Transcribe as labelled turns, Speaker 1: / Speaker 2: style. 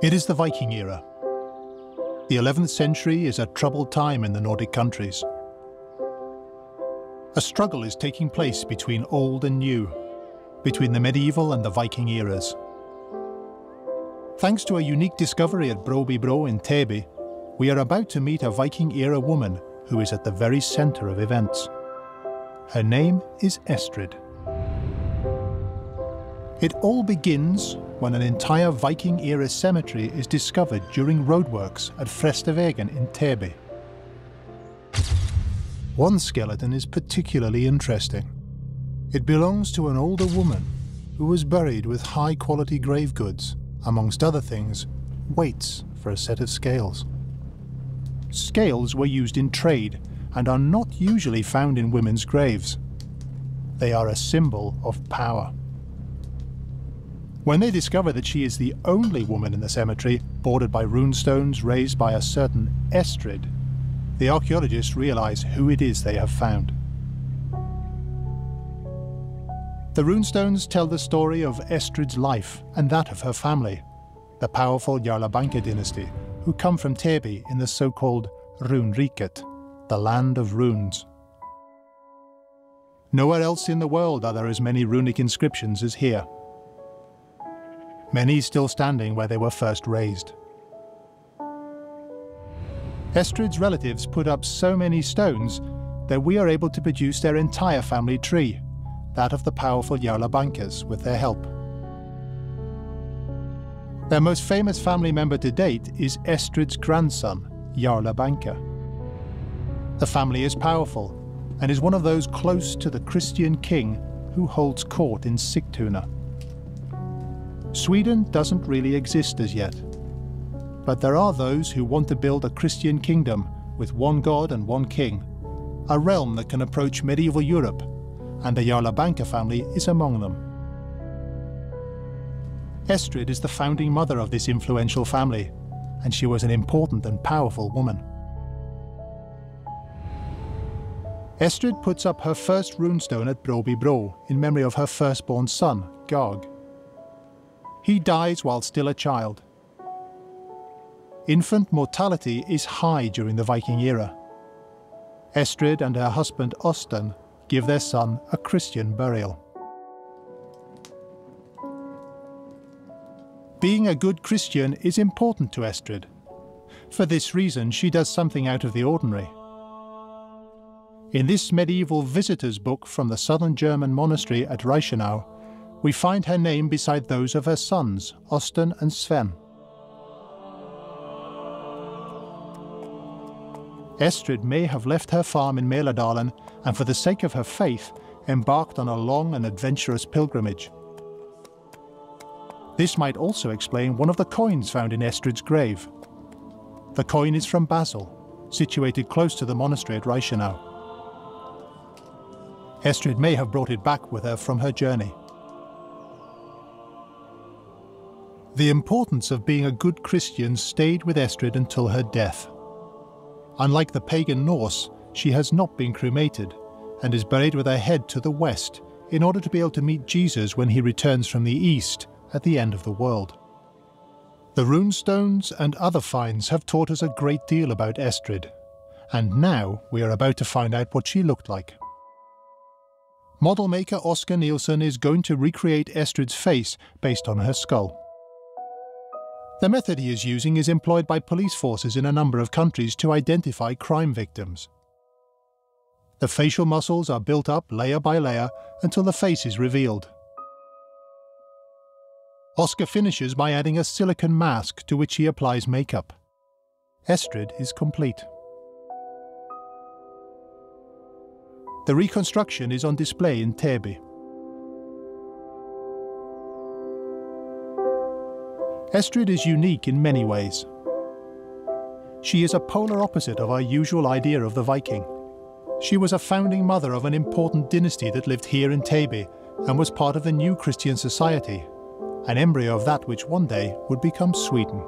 Speaker 1: It is the Viking era. The 11th century is a troubled time in the Nordic countries. A struggle is taking place between old and new, between the medieval and the Viking eras. Thanks to a unique discovery at Broby Bro in Täby, we are about to meet a Viking-era woman who is at the very centre of events. Her name is Estrid. It all begins when an entire Viking-era cemetery is discovered during roadworks at Frestevegen in Täby. One skeleton is particularly interesting. It belongs to an older woman who was buried with high-quality grave goods, amongst other things, weights for a set of scales. Scales were used in trade and are not usually found in women's graves. They are a symbol of power. When they discover that she is the only woman in the cemetery bordered by runestones raised by a certain Estrid, the archaeologists realize who it is they have found. The runestones tell the story of Estrid's life and that of her family, the powerful Jarlabanka dynasty, who come from Täby in the so-called Runriket, the land of runes. Nowhere else in the world are there as many runic inscriptions as here. Many still standing where they were first raised. Estrid's relatives put up so many stones that we are able to produce their entire family tree, that of the powerful Jarlabankas, with their help. Their most famous family member to date is Estrid's grandson, Jarlabanka. The family is powerful and is one of those close to the Christian king who holds court in Sigtuna. Sweden doesn't really exist as yet, but there are those who want to build a Christian kingdom with one god and one king, a realm that can approach medieval Europe, and the Jarlabanka family is among them. Estrid is the founding mother of this influential family, and she was an important and powerful woman. Estrid puts up her first runestone at Broby Bro in memory of her firstborn son, Garg. He dies while still a child. Infant mortality is high during the Viking era. Estrid and her husband Osten give their son a Christian burial. Being a good Christian is important to Estrid. For this reason, she does something out of the ordinary. In this medieval visitor's book from the southern German monastery at Reichenau, we find her name beside those of her sons, Osten and Sven. Estrid may have left her farm in Mälardalen and, for the sake of her faith, embarked on a long and adventurous pilgrimage. This might also explain one of the coins found in Estrid's grave. The coin is from Basel, situated close to the monastery at Reichenau. Estrid may have brought it back with her from her journey. The importance of being a good Christian stayed with Estrid until her death. Unlike the pagan Norse, she has not been cremated and is buried with her head to the west in order to be able to meet Jesus when he returns from the east at the end of the world. The runestones and other finds have taught us a great deal about Estrid, and now we are about to find out what she looked like. Model maker Oscar Nielsen is going to recreate Estrid's face based on her skull. The method he is using is employed by police forces in a number of countries to identify crime victims. The facial muscles are built up layer by layer until the face is revealed. Oscar finishes by adding a silicone mask to which he applies makeup. Estrid is complete. The reconstruction is on display in Täby. Estrid is unique in many ways. She is a polar opposite of our usual idea of the Viking. She was a founding mother of an important dynasty that lived here in Täby and was part of the new Christian society, an embryo of that which one day would become Sweden.